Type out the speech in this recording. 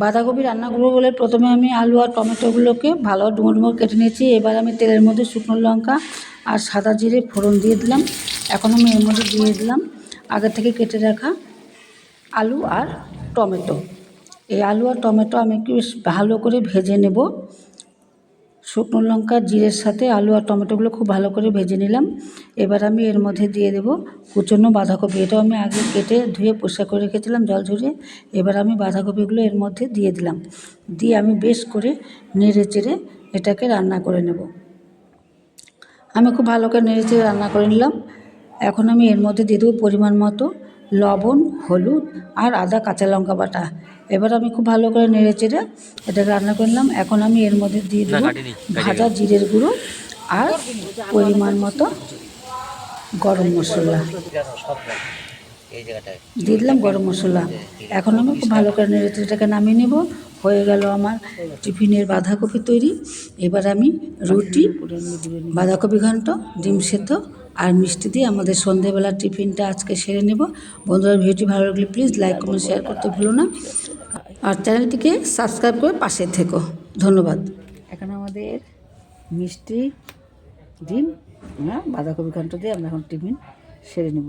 বাঁধাকপি রান্না করবো বলে প্রথমে আমি আলু আর টমেটোগুলোকে ভালো ডুমো ডুমো কেটে নিয়েছি। এবার আমি তেলের মধ্যে শুকনো লঙ্কা আর সাদা জিরে ফোড়ন দিয়ে দিলাম। এখন আমি এর মধ্যে দিয়ে দিলাম আগে থেকে কেটে রাখা আলু আর টমেটো। এই আলু আর টমেটো আমি একটু বেশ ভালো করে ভেজে নেব। শুকনো লঙ্কা জিরের সাথে আলু আর টমেটোগুলো খুব ভালো করে ভেজে নিলাম। এবার আমি এর মধ্যে দিয়ে দেবো কুচনো বাঁধাকপি। এটাও আমি আগে কেটে ধুয়ে পরিষ্কার করে রেখেছিলাম জল ঝরিয়ে। এবার আমি বাঁধাকপিগুলো এর মধ্যে দিয়ে দিলাম, দিয়ে আমি বেশ করে নেড়ে চেড়ে এটাকে রান্না করে নেব। আমি খুব ভালো করে নেড়ে চেড়ে রান্না করে নিলাম। এখন আমি এর মধ্যে দিয়ে দেবো পরিমাণ মতো লবণ, হলুদ আর আদা কাঁচা লঙ্কা বাটা। এবার আমি খুব ভালো করে নেড়ে চেড়ে এটাকে রান্না করে নিলাম। এখন আমি এর মধ্যে দিয়ে দেবো ভাজা জিরের গুঁড়ো আর পরিমাণ মতো গরম মশলা দিয়ে দিলাম, গরম মশলা। এখন আমি খুব ভালো করে নেড়ে চেড়ে এটাকে নামিয়ে নেব। হয়ে গেল আমার টিফিনের বাঁধাকপি তৈরি। এবার আমি রুটি, বাঁধাকপি ঘন্ট, ডিম সেদ্ধ আর মিষ্টি দিয়ে আমাদের সন্ধেবেলার টিফিনটা আজকে সেরে নেব। বন্ধুরা, ভিডিওটি ভালো লাগলে প্লিজ লাইক কমেন্ট শেয়ার করতে ভুলো না, আর চ্যানেলটিকে সাবস্ক্রাইব করে পাশে থেকো। ধন্যবাদ। এখন আমাদের মিষ্টি, ডিম, বাঁধাকপি ঘন্ট দিয়ে আমরা এখন টিফিন সেরে নেব।